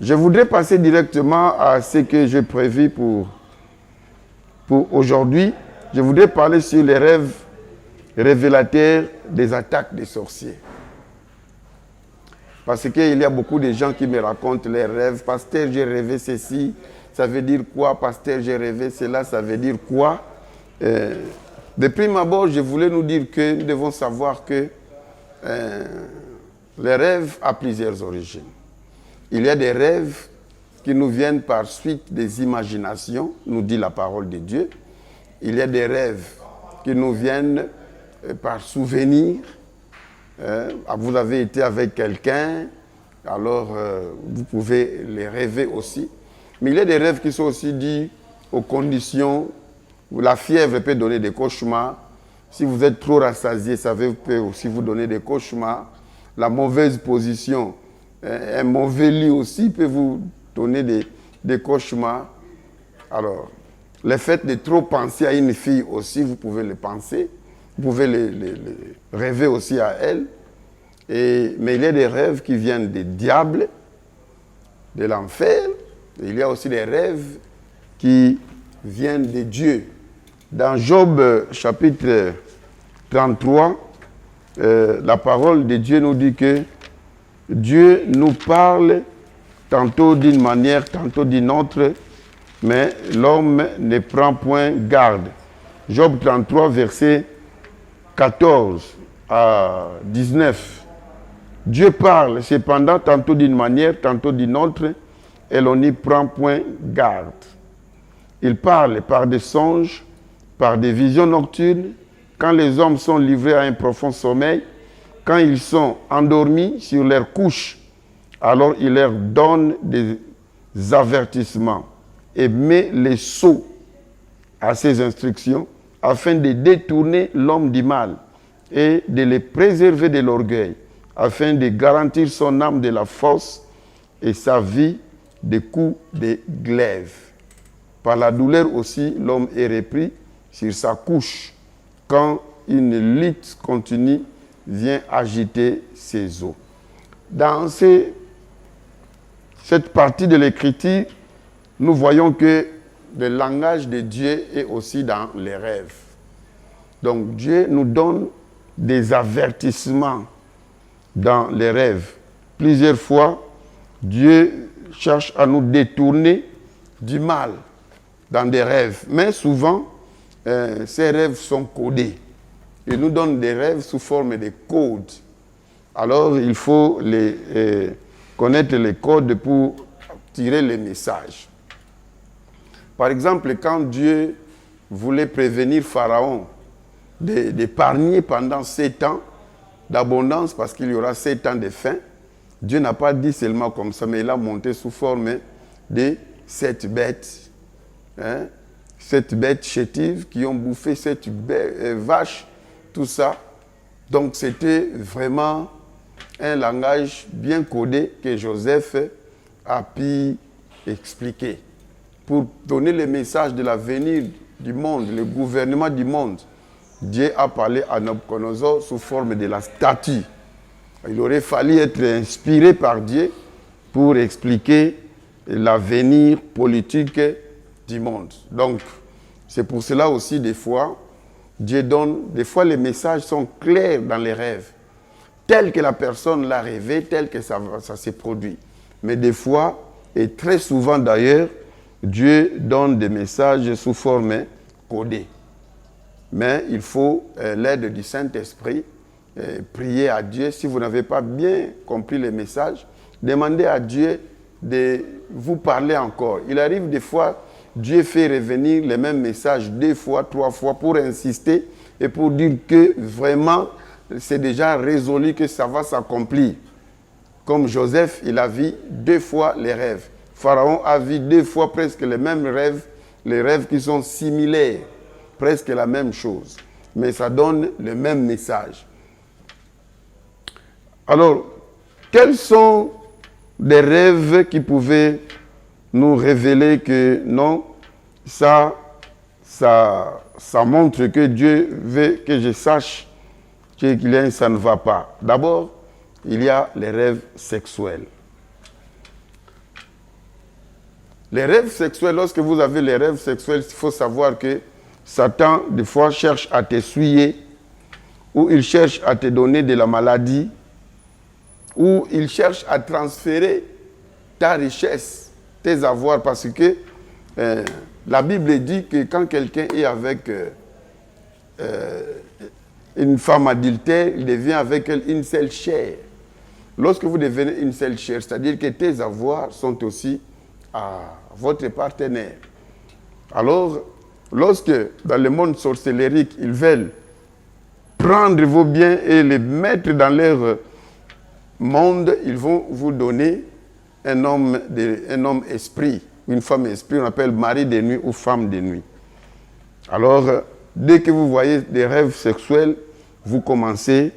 Je voudrais passer directement à ce que j'ai prévu pour aujourd'hui. Je voudrais parler sur les rêves révélateurs des attaques des sorciers. Parce qu'il y a beaucoup de gens qui me racontent leurs rêves. Pasteur, j'ai rêvé ceci, ça veut dire quoi? Pasteur, j'ai rêvé cela, ça veut dire quoi? De prime abord, je voulais nous dire que nous devons savoir que les rêves ont plusieurs origines. Il y a des rêves qui nous viennent par suite des imaginations, nous dit la parole de Dieu. Il y a des rêves qui nous viennent par souvenir. Vous avez été avec quelqu'un, alors vous pouvez les rêver aussi. Mais il y a des rêves qui sont aussi dus aux conditions où la fièvre peut donner des cauchemars. Si vous êtes trop rassasié, ça peut aussi vous donner des cauchemars. La mauvaise position, un mauvais lit aussi peut vous donner des cauchemars. Alors, le fait de trop penser à une fille aussi, vous pouvez le penser. Vous pouvez rêver aussi à elle. Mais il y a des rêves qui viennent des diables, de l'enfer. Il y a aussi des rêves qui viennent de Dieu. Dans Job chapitre 33, la parole de Dieu nous dit que Dieu nous parle tantôt d'une manière, tantôt d'une autre, mais l'homme ne prend point garde. Job 33, verset 14 à 19. Dieu parle cependant tantôt d'une manière, tantôt d'une autre, et l'on n'y prend point garde. Il parle par des songes, par des visions nocturnes, quand les hommes sont livrés à un profond sommeil, quand ils sont endormis sur leurs couches, alors il leur donne des avertissements et met les sceaux à ses instructions afin de détourner l'homme du mal et de le préserver de l'orgueil, afin de garantir son âme de la force et sa vie des coups de glaive. Par la douleur aussi, l'homme est repris sur sa couche quand une lutte continue vient agiter ses os. Dans cette partie de l'Écriture, nous voyons que le langage de Dieu est aussi dans les rêves. Donc Dieu nous donne des avertissements dans les rêves. Plusieurs fois, Dieu cherche à nous détourner du mal dans des rêves. Mais souvent, ces rêves sont codés. Il nous donne des rêves sous forme de codes. Alors, il faut connaître les codes pour tirer les messages. Par exemple, quand Dieu voulait prévenir Pharaon d'épargner pendant 7 ans d'abondance, parce qu'il y aura 7 ans de faim, Dieu n'a pas dit seulement comme ça, mais il a monté sous forme de 7 bêtes. 7 bêtes chétives qui ont bouffé 7 vaches, tout ça. Donc c'était vraiment un langage bien codé que Joseph a pu expliquer pour donner le message de l'avenir du monde, le gouvernement du monde. Dieu a parlé à Nabuchodonosor sous forme de la statue. Il aurait fallu être inspiré par Dieu pour expliquer l'avenir politique du monde. Donc, c'est pour cela aussi, des fois, Dieu donne, des fois les messages sont clairs dans les rêves, tel que la personne l'a rêvé, tel que ça s'est produit. Mais des fois, et très souvent d'ailleurs, Dieu donne des messages sous forme codée. Mais il faut l'aide du Saint-Esprit, prier à Dieu. Si vous n'avez pas bien compris les messages, demandez à Dieu de vous parler encore. Il arrive des fois, Dieu fait revenir les mêmes messages 2 fois, 3 fois pour insister et pour dire que vraiment c'est déjà résolu, que ça va s'accomplir. Comme Joseph, il a vu 2 fois les rêves. Pharaon a vu 2 fois presque les mêmes rêves, les rêves qui sont similaires, presque la même chose. Mais ça donne le même message. Alors, quels sont des rêves qui pouvaient nous révéler que non, ça montre que Dieu veut que je sache qu'il y a ça ne va pas. D'abord, il y a les rêves sexuels. Les rêves sexuels, lorsque vous avez les rêves sexuels, il faut savoir que Satan, des fois, cherche à t'essuyer, ou il cherche à te donner de la maladie, ou il cherche à transférer ta richesse, tes avoirs, parce que la Bible dit que quand quelqu'un est avec une femme adultère, il devient avec elle une seule chair. Lorsque vous devenez une seule chair, c'est-à-dire que tes avoirs sont aussi à votre partenaire. Alors, lorsque dans le monde sorcellérique, ils veulent prendre vos biens et les mettre dans leur monde, ils vont vous donner un homme esprit, une femme esprit, on appelle mari de nuit ou femme de nuit. Alors, dès que vous voyez des rêves sexuels, vous commencez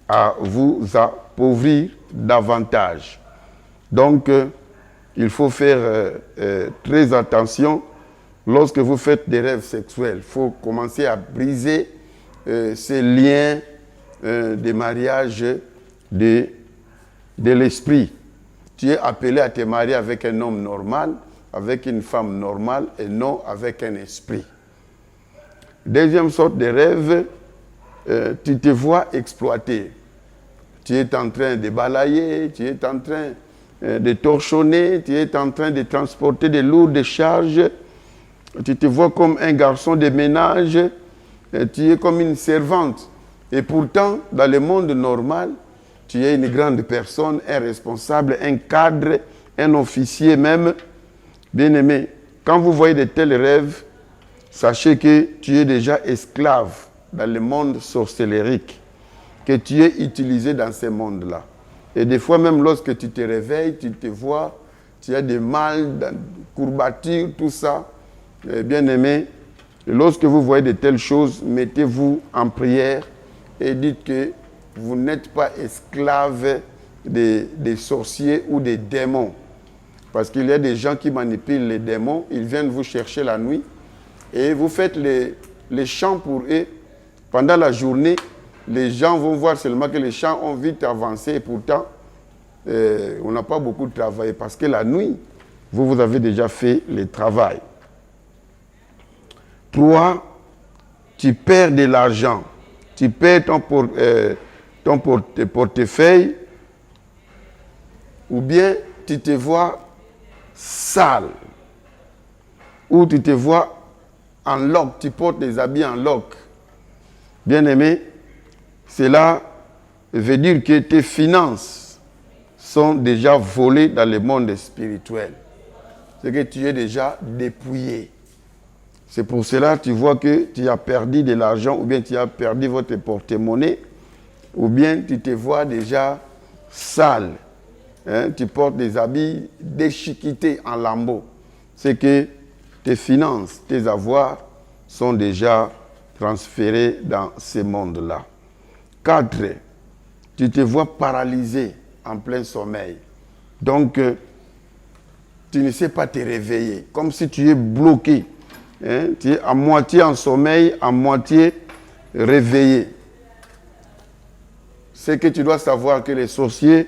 à vous appauvrir davantage. Donc, il faut faire très attention lorsque vous faites des rêves sexuels. Il faut commencer à briser ces liens de mariage de l'esprit. Tu es appelé à te marier avec un homme normal, avec une femme normale et non avec un esprit. Deuxième sorte de rêve, tu te vois exploité. Tu es en train de balayer, tu es en train de torchonner, tu es en train de transporter de lourdes charges. Tu te vois comme un garçon de ménage, tu es comme une servante. Et pourtant, dans le monde normal, tu es une grande personne, un responsable, un cadre, un officier même. Bien-aimé, quand vous voyez de tels rêves, sachez que tu es déjà esclave dans le monde sorcellérique, que tu es utilisé dans ce monde-là. Et des fois même lorsque tu te réveilles, tu te vois, tu as des mal, des courbatures, tout ça. Bien-aimé, lorsque vous voyez de telles choses, mettez-vous en prière et dites que vous n'êtes pas esclave des sorciers ou des démons. Parce qu'il y a des gens qui manipulent les démons, ils viennent vous chercher la nuit et vous faites les chants pour eux. Pendant la journée, les gens vont voir seulement que les chants ont vite avancé et pourtant, on n'a pas beaucoup travaillé parce que la nuit, vous avez déjà fait le travail. 3, tu perds de l'argent. Tu perds ton portefeuille ou bien tu te vois sale ou tu te vois en loque, tu portes des habits en loque. Bien-aimé, cela veut dire que tes finances sont déjà volées dans le monde spirituel. C'est que tu es déjà dépouillé. C'est pour cela que tu vois que tu as perdu de l'argent ou bien tu as perdu votre porte-monnaie ou bien tu te vois déjà sale. Hein? Tu portes des habits déchiquetés en lambeaux. C'est que tes finances, tes avoirs sont déjà transférés dans ce monde-là. 4, tu te vois paralysé en plein sommeil. Donc, tu ne sais pas te réveiller, comme si tu es bloqué. Hein? Tu es à moitié en sommeil, à moitié réveillé. C'est que tu dois savoir que les sorciers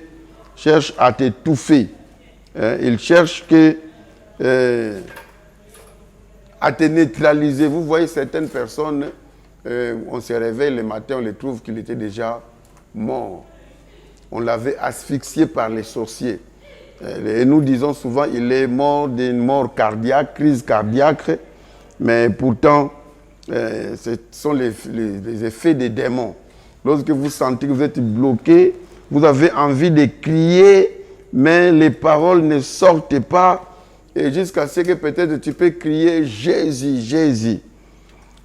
cherchent à t'étouffer. Hein? Ils cherchent à te neutraliser. Vous voyez certaines personnes, on se réveille le matin, on les trouve qu'il était déjà mort. On l'avait asphyxié par les sorciers. Et nous disons souvent il est mort d'une mort cardiaque, crise cardiaque, mais pourtant, ce sont les effets des démons. Lorsque vous sentez que vous êtes bloqué, vous avez envie de crier, mais les paroles ne sortent pas, et jusqu'à ce que peut-être tu peux crier Jésus, Jésus.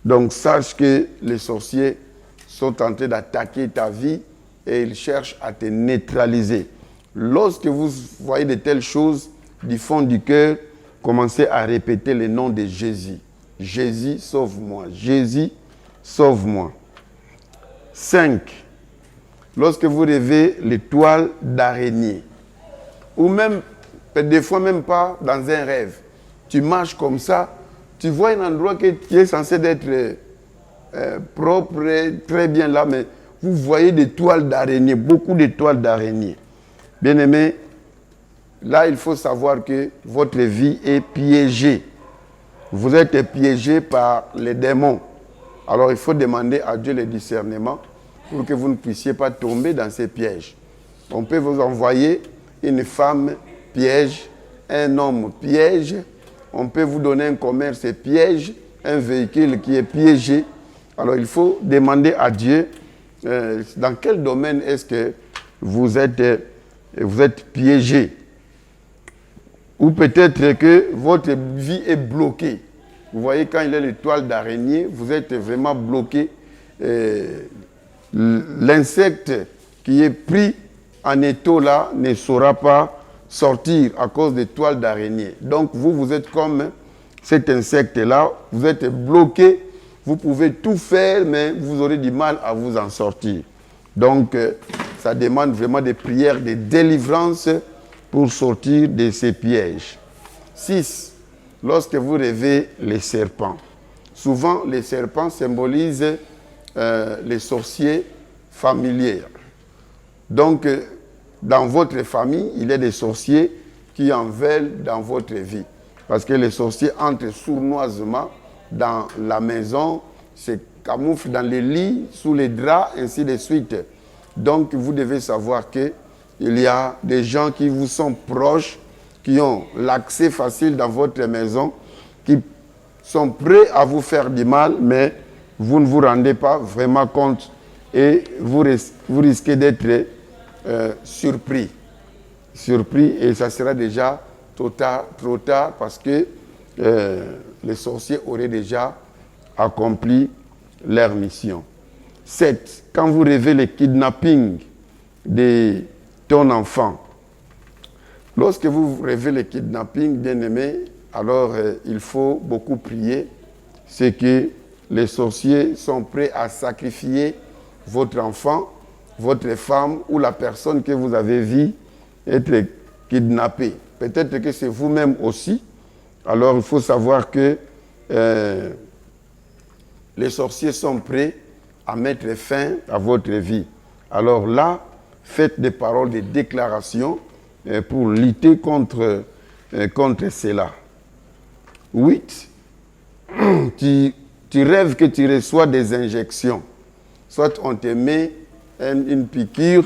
Donc sache que les sorciers sont tentés d'attaquer ta vie et ils cherchent à te neutraliser. Lorsque vous voyez de telles choses du fond du cœur, commencez à répéter le nom de Jésus. Jésus, sauve-moi. Jésus, sauve-moi. 5. Lorsque vous rêvez l'étoile d'araignée, ou même, des fois même pas dans un rêve, tu marches comme ça, tu vois un endroit qui est censé être propre, très bien là, mais vous voyez des toiles d'araignée, beaucoup de toiles d'araignée. Bien-aimés, là, il faut savoir que votre vie est piégée. Vous êtes piégé par les démons. Alors, il faut demander à Dieu le discernement pour que vous ne puissiez pas tomber dans ces pièges. On peut vous envoyer une femme piège, un homme piège. On peut vous donner un commerce piège, un véhicule qui est piégé. Alors, il faut demander à Dieu dans quel domaine est-ce que vous êtes piégé. Ou peut-être que votre vie est bloquée. Vous voyez, quand il y a l'étoile d'araignée, vous êtes vraiment bloqué. L'insecte qui est pris en étau là ne saura pas sortir à cause des toiles d'araignée. Donc vous êtes comme cet insecte-là, vous êtes bloqué, vous pouvez tout faire, mais vous aurez du mal à vous en sortir. Donc ça demande vraiment des prières de délivrance pour sortir de ces pièges. 6. Lorsque vous rêvez les serpents. Souvent, les serpents symbolisent les sorciers familiers. Donc, dans votre famille, il y a des sorciers qui en veulent dans votre vie. Parce que les sorciers entrent sournoisement dans la maison, se camouflent dans les lits, sous les draps, ainsi de suite. Donc, vous devez savoir qu'il y a des gens qui vous sont proches, qui ont l'accès facile dans votre maison, qui sont prêts à vous faire du mal, mais vous ne vous rendez pas vraiment compte et vous risquez d'être surpris. Surpris, et ça sera déjà trop tard parce que les sorciers auraient déjà accompli leur mission. 7. Quand vous rêvez le kidnapping de ton enfant. Lorsque vous rêvez le kidnapping, bien-aimé, alors il faut beaucoup prier. C'est que les sorciers sont prêts à sacrifier votre enfant, votre femme ou la personne que vous avez vue être kidnappée. Peut-être que c'est vous-même aussi. Alors il faut savoir que les sorciers sont prêts à mettre fin à votre vie. Alors là, faites des paroles de déclaration pour lutter contre cela. 8. Tu rêves que tu reçois des injections. Soit on te met une piqûre,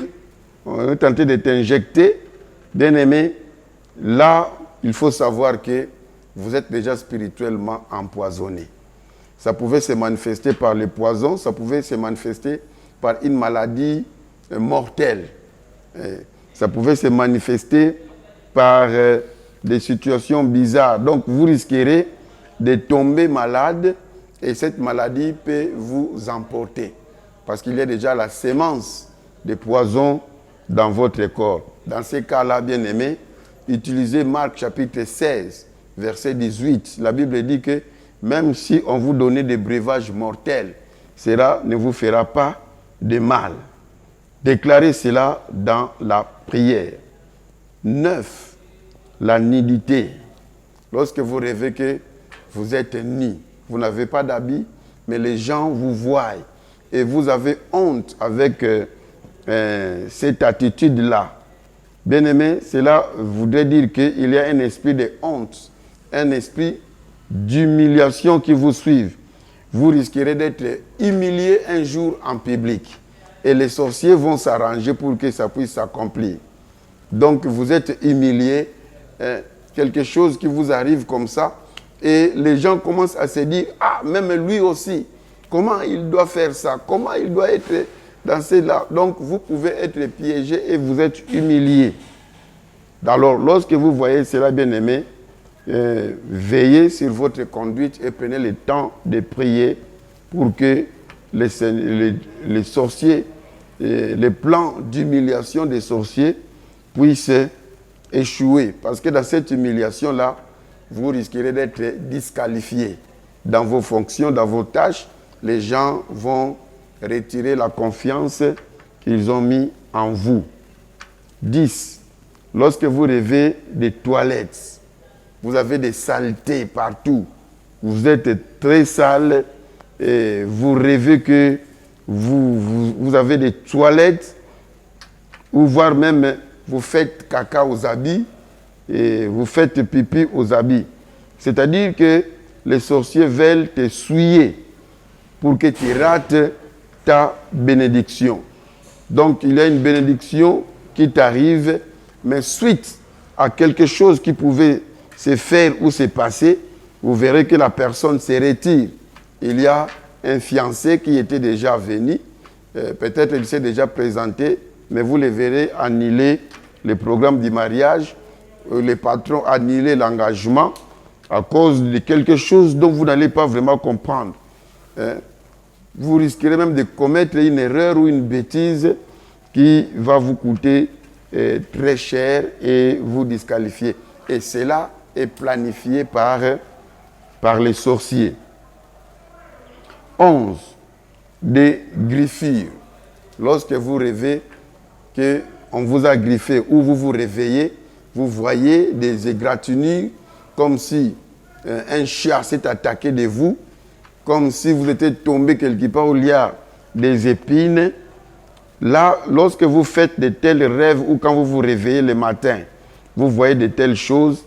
on est tenté de t'injecter. Bien-aimé, là, il faut savoir que vous êtes déjà spirituellement empoisonné. Ça pouvait se manifester par le poison, ça pouvait se manifester par une maladie mortelle. Ça pouvait se manifester par des situations bizarres. Donc, vous risquerez de tomber malade et cette maladie peut vous emporter. Parce qu'il y a déjà la sémence de poison dans votre corps. Dans ces cas-là, bien-aimés, utilisez Marc chapitre 16, verset 18. La Bible dit que même si on vous donnait des breuvages mortels, cela ne vous fera pas de mal. Déclarez cela dans la prière. 9. La nudité. Lorsque vous rêvez que vous êtes nu, vous n'avez pas d'habit, mais les gens vous voient et vous avez honte avec cette attitude-là. Bien-aimé, cela voudrait dire qu'il y a un esprit de honte, un esprit d'humiliation qui vous suit. Vous risquerez d'être humilié un jour en public. Et les sorciers vont s'arranger pour que ça puisse s'accomplir. Donc vous êtes humilié, quelque chose qui vous arrive comme ça, et les gens commencent à se dire, ah, même lui aussi, comment il doit faire ça? Comment il doit être dans cela? Donc vous pouvez être piégé et vous êtes humilié. Alors lorsque vous voyez cela, bien-aimé, veillez sur votre conduite et prenez le temps de prier pour que les sorciers, les plans d'humiliation des sorciers puissent échouer. Parce que dans cette humiliation-là, vous risquerez d'être disqualifié dans vos fonctions, dans vos tâches. Les gens vont retirer la confiance qu'ils ont mis en vous. 10. Lorsque vous rêvez des toilettes, vous avez des saletés partout. Vous êtes très sale et vous rêvez que vous avez des toilettes ou voire même vous faites caca aux habits et vous faites pipi aux habits. C'est-à-dire que les sorciers veulent te souiller pour que tu rates ta bénédiction. Donc, il y a une bénédiction qui t'arrive, mais suite à quelque chose qui pouvait se faire ou se passer, vous verrez que la personne se retire. Il y a un fiancé qui était déjà venu, peut-être il s'est déjà présenté, mais vous le verrez annuler le programme du mariage, les patrons annuler l'engagement à cause de quelque chose dont vous n'allez pas vraiment comprendre. Vous risquerez même de commettre une erreur ou une bêtise qui va vous coûter très cher et vous disqualifier. Et cela est planifié par les sorciers. 11. Des griffures. Lorsque vous rêvez qu'on vous a griffé ou vous vous réveillez, vous voyez des égratignures comme si un chat s'est attaqué de vous, comme si vous étiez tombé quelque part où il y a des épines. Là, lorsque vous faites de tels rêves ou quand vous vous réveillez le matin, vous voyez de telles choses,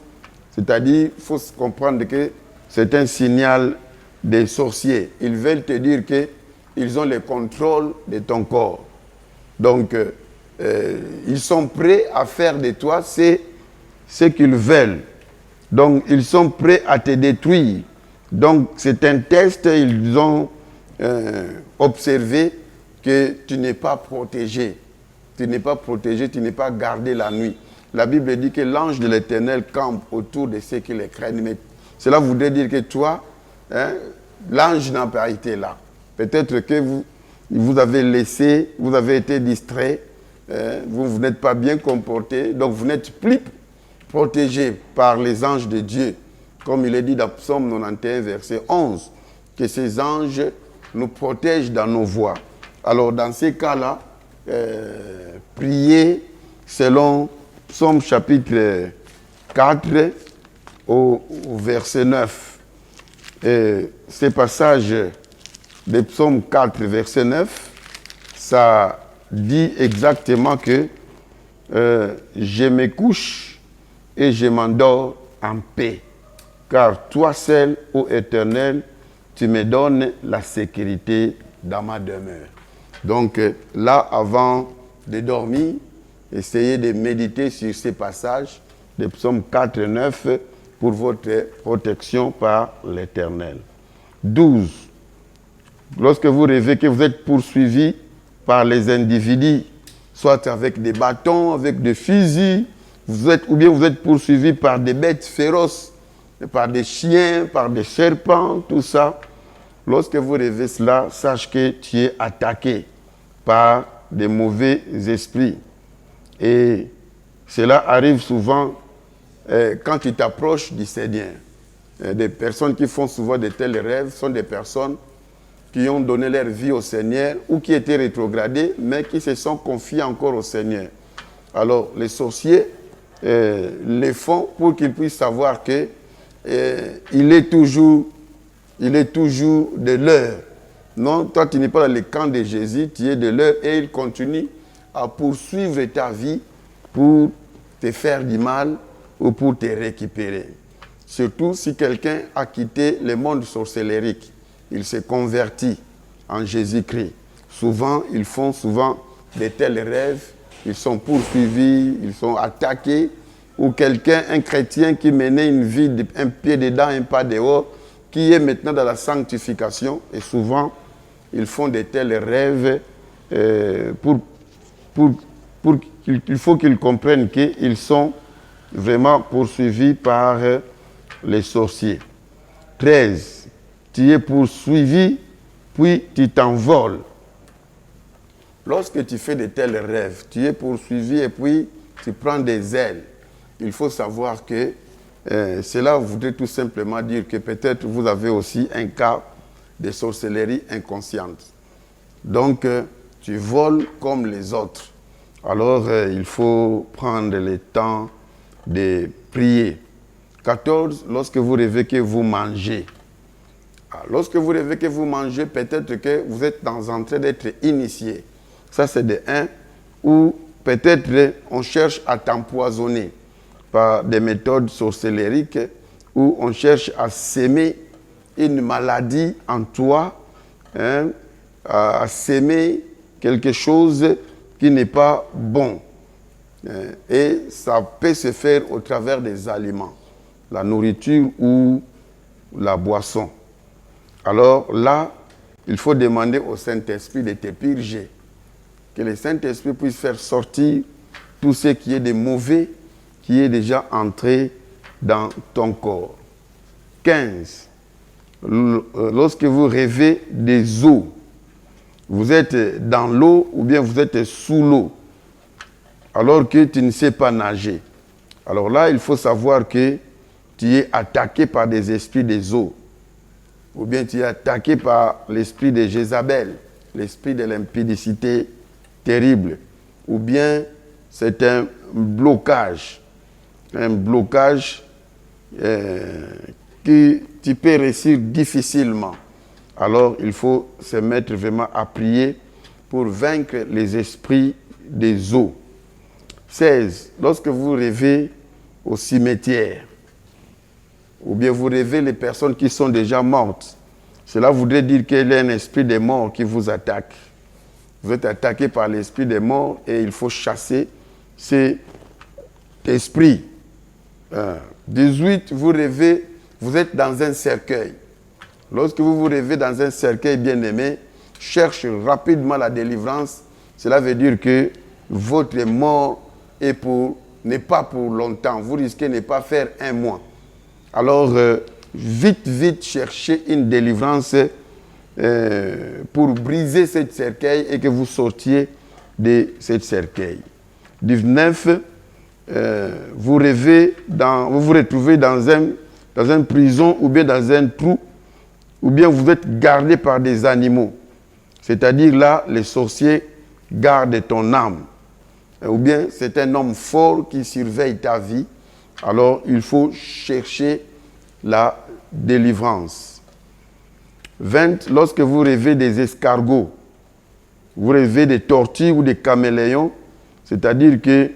c'est-à-dire, il faut comprendre que c'est un signal des sorciers. Ils veulent te dire qu'ils ont le contrôle de ton corps. Donc, ils sont prêts à faire de toi ce qu'ils veulent. Donc, ils sont prêts à te détruire. Donc, c'est un test, ils ont observé que tu n'es pas protégé. Tu n'es pas protégé, tu n'es pas gardé la nuit. La Bible dit que l'ange de l'Éternel campe autour de ceux qui les craignent. Mais cela voudrait dire que toi, l'ange n'a pas été là. Peut-être que vous avez laissé, vous avez été distrait, vous n'êtes pas bien comporté, donc vous n'êtes plus protégé par les anges de Dieu. Comme il est dit dans Psaume 91, verset 11, que ces anges nous protègent dans nos voies. Alors, dans ces cas-là, priez selon Psaume chapitre 4 au verset 9. Et ces passages de Psaume 4, verset 9, ça dit exactement que je me couche et je m'endors en paix. Car toi seul, ô Éternel, tu me donnes la sécurité dans ma demeure. Donc là, avant de dormir, essayez de méditer sur ces passages de Psaume 4 et 9 pour votre protection par l'Éternel. 12. Lorsque vous rêvez que vous êtes poursuivi par les individus, soit avec des bâtons, avec des fusils, ou bien vous êtes poursuivi par des bêtes féroces, par des chiens, par des serpents, tout ça. Lorsque vous rêvez cela, sache que tu es attaqué par des mauvais esprits. Et cela arrive souvent quand tu t'approches du Seigneur. Des personnes qui font souvent de tels rêves sont des personnes qui ont donné leur vie au Seigneur ou qui étaient rétrogradées, mais qui se sont confiées encore au Seigneur. Alors, les sorciers les font pour qu'ils puissent savoir que il est toujours de leur. Non, toi, tu n'es pas dans le camp de Jésus, tu es de leur et il continue à poursuivre ta vie pour te faire du mal ou pour te récupérer. Surtout si quelqu'un a quitté le monde sorcellérique, il s'est converti en Jésus-Christ. Souvent, ils font de tels rêves, ils sont poursuivis, ils sont attaqués, ou quelqu'un, un chrétien qui menait une vie, un pied dedans, un pas dehors, qui est maintenant dans la sanctification, et souvent, ils font de tels rêves il faut qu'ils comprennent qu'ils sont vraiment poursuivis par les sorciers. 13. Tu es poursuivi, puis tu t'envoles. Lorsque tu fais de tels rêves, tu es poursuivi et puis tu prends des ailes. Il faut savoir que cela voudrait tout simplement dire que peut-être vous avez aussi un cas de sorcellerie inconsciente. Donc, tu voles comme les autres. Alors, il faut prendre le temps de prier. 14. Lorsque vous rêvez que vous mangez. Alors, lorsque vous rêvez que vous mangez, peut-être que vous êtes en train d'être initié. Ça, c'est de 1. Ou peut-être on cherche à t'empoisonner. par des méthodes sorcellériques où on cherche à s'aimer une maladie en toi, hein, à s'aimer quelque chose qui n'est pas bon. Et ça peut se faire au travers des aliments, la nourriture ou la boisson. Alors là, il faut demander au Saint-Esprit de te purger. Que le Saint-Esprit puisse faire sortir tout ce qui est de mauvais, qui est déjà entré dans ton corps. 15. Lorsque vous rêvez des eaux, vous êtes dans l'eau ou bien vous êtes sous l'eau, alors que tu ne sais pas nager. Alors là, il faut savoir que tu es attaqué par des esprits des eaux, ou bien tu es attaqué par l'esprit de Jézabel, l'esprit de l'impudicité terrible, ou bien c'est un blocage que tu peux réussir difficilement. Alors, il faut se mettre vraiment à prier pour vaincre les esprits des eaux. 16. Lorsque vous rêvez au cimetière, ou bien vous rêvez les personnes qui sont déjà mortes, cela voudrait dire qu'il y a un esprit des morts qui vous attaque. Vous êtes attaqué par l'esprit des morts et il faut chasser cet esprit. 18. Vous rêvez, vous êtes dans un cercueil. Lorsque vous vous rêvez dans un cercueil bien-aimé, cherche rapidement la délivrance. Cela veut dire que votre mort n'est pas pour longtemps. Vous risquez de ne pas faire un mois. Alors, vite, cherchez une délivrance pour briser ce cercueil et que vous sortiez de ce cercueil. 19. Vous vous retrouvez dans une prison ou bien dans un trou, ou bien vous êtes gardé par des animaux. C'est-à-dire là, les sorciers gardent ton âme. Ou bien c'est un homme fort qui surveille ta vie. Alors, il faut chercher la délivrance. 20. Lorsque vous rêvez des escargots, vous rêvez des tortues ou des caméléons, c'est-à-dire que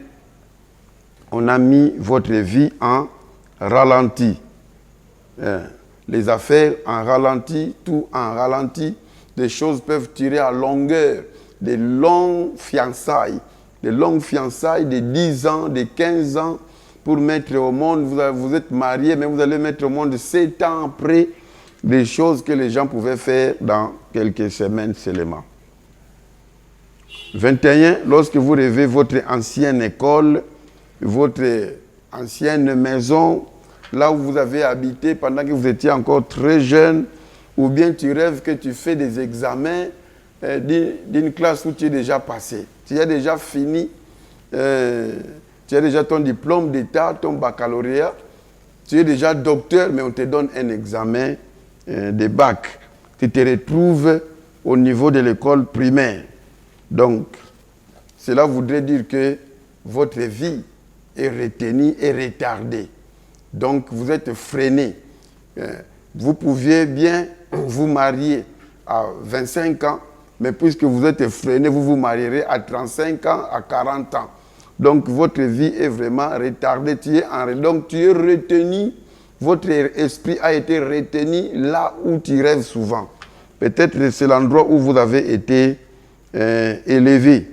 on a mis votre vie en ralenti. Les affaires en ralenti, tout en ralenti. Des choses peuvent tirer à longueur. Des longues fiançailles de 10 ans, de 15 ans pour mettre au monde. Vous êtes marié, mais vous allez mettre au monde 7 ans après des choses que les gens pouvaient faire dans quelques semaines seulement. 21. Lorsque vous rêvez votre ancienne école, votre ancienne maison, là où vous avez habité pendant que vous étiez encore très jeune, ou bien tu rêves que tu fais des examens d'une classe où tu es déjà passé. Tu as déjà fini, tu as déjà ton diplôme d'état, ton baccalauréat, tu es déjà docteur, mais on te donne un examen de bac. Tu te retrouves au niveau de l'école primaire. Donc, cela voudrait dire que votre vie est retenue et retardée. Donc, vous êtes freiné. Vous pouviez bien vous marier à 25 ans, mais puisque vous êtes freiné, vous vous marierez à 35 ans, à 40 ans. Donc, votre vie est vraiment retardée. Donc, tu es retenu, votre esprit a été retenu là où tu rêves souvent. Peut-être que c'est l'endroit où vous avez été élevé,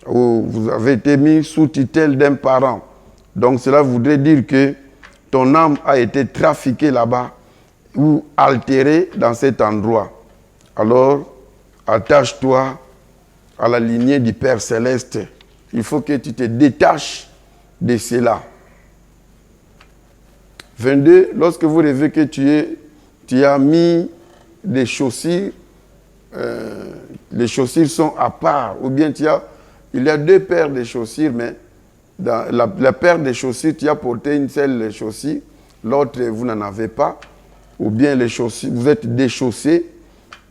où vous avez été mis sous tutelle d'un parent. Donc, cela voudrait dire que ton âme a été trafiquée là-bas ou altérée dans cet endroit. Alors, attache-toi à la lignée du Père Céleste. Il faut que tu te détaches de cela. 22. Lorsque vous rêvez que tu as mis des chaussures, les chaussures sont à part, ou bien il y a 2 paires de chaussures, mais dans la paire de chaussures, tu as porté une seule chaussure, l'autre, vous n'en avez pas, ou bien les chaussures, vous êtes déchaussés,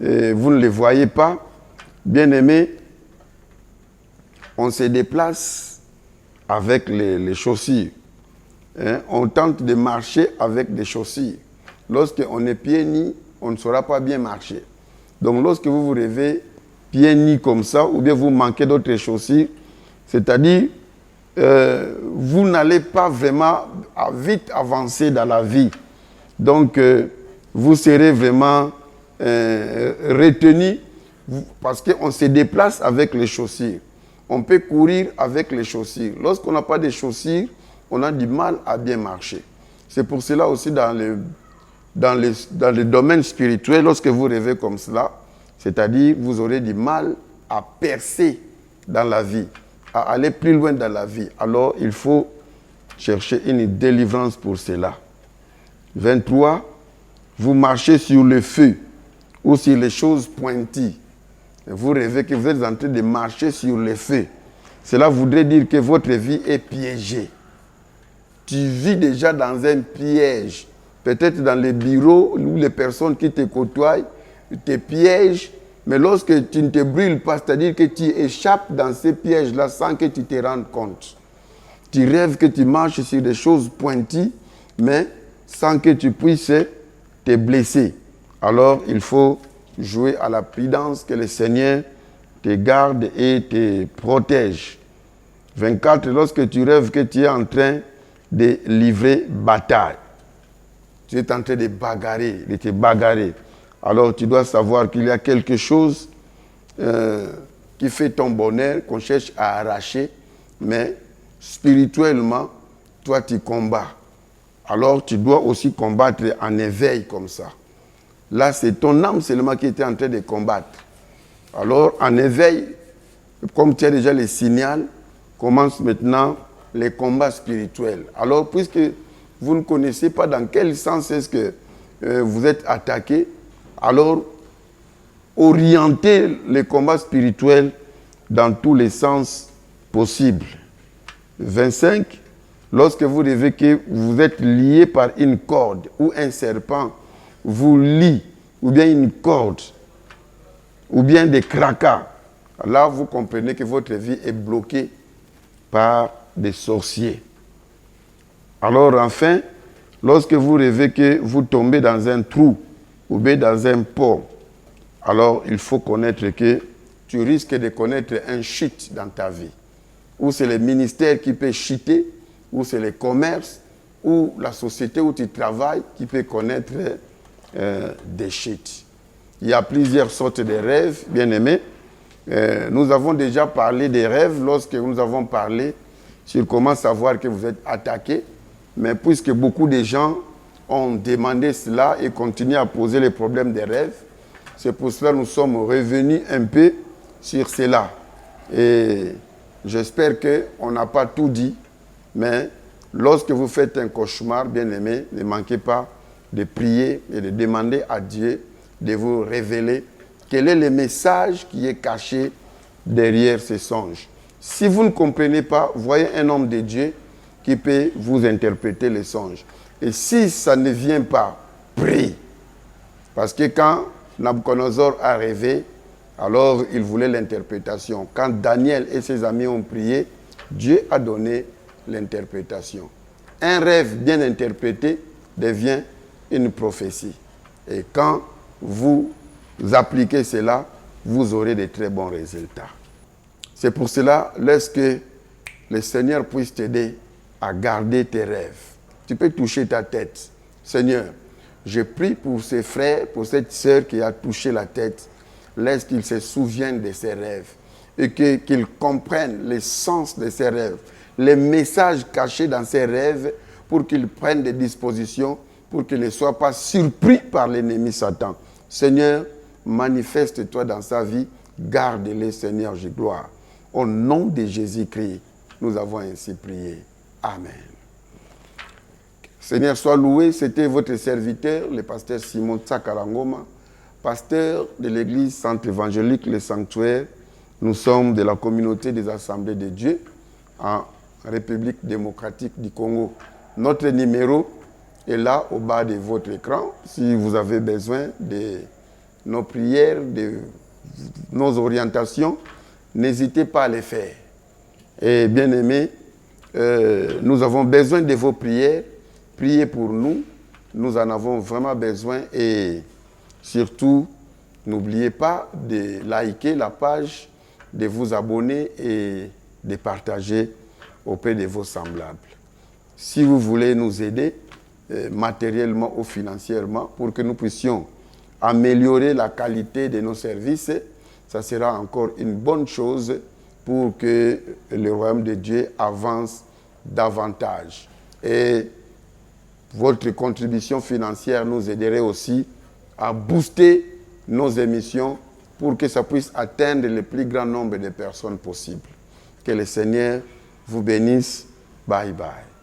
vous ne les voyez pas. Bien-aimés, on se déplace avec les chaussures. On tente de marcher avec des chaussures. Lorsqu'on est pieds nus, on ne saura pas bien marcher. Donc, lorsque vous vous rêvez pieds nus comme ça, ou bien vous manquez d'autres chaussures, c'est-à-dire vous n'allez pas vraiment vite avancer dans la vie. Donc, vous serez vraiment retenu parce qu'on se déplace avec les chaussures. On peut courir avec les chaussures. Lorsqu'on n'a pas de chaussures, on a du mal à bien marcher. C'est pour cela aussi dans le domaine spirituel, lorsque vous rêvez comme cela, c'est-à-dire vous aurez du mal à percer dans la vie, à aller plus loin dans la vie. Alors, il faut chercher une délivrance pour cela. 23, vous marchez sur le feu ou sur les choses pointues. Vous rêvez que vous êtes en train de marcher sur le feu. Cela voudrait dire que votre vie est piégée. Tu vis déjà dans un piège. Peut-être dans les bureaux où les personnes qui te côtoient te piègent. Mais lorsque tu ne te brûles pas, c'est-à-dire que tu échappes dans ces pièges-là sans que tu te rendes compte. Tu rêves que tu marches sur des choses pointues, mais sans que tu puisses te blesser. Alors, il faut jouer à la prudence, que le Seigneur te garde et te protège. 24, lorsque tu rêves que tu es en train de livrer bataille, tu es en train de bagarrer, de te bagarrer. Alors tu dois savoir qu'il y a quelque chose qui fait ton bonheur, qu'on cherche à arracher, mais spirituellement, toi tu combats. Alors tu dois aussi combattre en éveil comme ça. Là, c'est ton âme seulement qui était en train de combattre. Alors, en éveil, comme tu as déjà les signaux, commence maintenant les combats spirituels. Alors, puisque vous ne connaissez pas dans quel sens est-ce que vous êtes attaqué, alors orientez les combats spirituels dans tous les sens possibles. 25, lorsque vous rêvez que vous êtes lié par une corde ou un serpent vous lie, ou bien une corde, ou bien des cracas, là vous comprenez que votre vie est bloquée par des sorciers. Alors enfin, lorsque vous rêvez que vous tombez dans un trou, ou bien dans un port, alors il faut connaître que tu risques de connaître un chute dans ta vie. Ou c'est le ministère qui peut chuter, ou c'est le commerce, ou la société où tu travailles qui peut connaître des chutes. Il y a plusieurs sortes de rêves, bien aimés. Nous avons déjà parlé des rêves lorsque nous avons parlé sur comment savoir que vous êtes attaqué. Mais puisque beaucoup de gens ont demandé cela et continuent à poser les problèmes des rêves, c'est pour cela que nous sommes revenus un peu sur cela. Et j'espère qu'on n'a pas tout dit, mais lorsque vous faites un cauchemar, bien aimé, ne manquez pas de prier et de demander à Dieu de vous révéler quel est le message qui est caché derrière ces songes. Si vous ne comprenez pas, voyez un homme de Dieu qui peut vous interpréter les songes. Et si ça ne vient pas, priez. Parce que quand Nabuchodonosor a rêvé, alors il voulait l'interprétation. Quand Daniel et ses amis ont prié, Dieu a donné l'interprétation. Un rêve bien interprété devient une prophétie. Et quand vous appliquez cela, vous aurez de très bons résultats. C'est pour cela, laisse que le Seigneur puisse t'aider à garder tes rêves. Tu peux toucher ta tête. Seigneur, je prie pour ces frères, pour cette sœur qui a touché la tête. Laisse qu'ils se souviennent de ses rêves et qu'ils comprennent le sens de ses rêves, les messages cachés dans ses rêves pour qu'ils prennent des dispositions pour qu'ils ne soient pas surpris par l'ennemi Satan. Seigneur, manifeste-toi dans sa vie, garde-les, Seigneur, je gloire. Au nom de Jésus-Christ, nous avons ainsi prié. Amen. Seigneur, sois loué. C'était votre serviteur, le pasteur Simon Tsakarangoma, pasteur de l'église Centre évangélique Le Sanctuaire. Nous sommes de la communauté des Assemblées de Dieu en République démocratique du Congo. Notre numéro est là au bas de votre écran. Si vous avez besoin de nos prières, de nos orientations, n'hésitez pas à les faire. Et bien aimés, nous avons besoin de vos prières. Priez pour nous. Nous en avons vraiment besoin. Et surtout, n'oubliez pas de liker la page, de vous abonner et de partager auprès de vos semblables. Si vous voulez nous aider matériellement ou financièrement pour que nous puissions améliorer la qualité de nos services, ça sera encore une bonne chose pour que le royaume de Dieu avance davantage. Et votre contribution financière nous aiderait aussi à booster nos émissions pour que ça puisse atteindre le plus grand nombre de personnes possible. Que le Seigneur vous bénisse. Bye bye.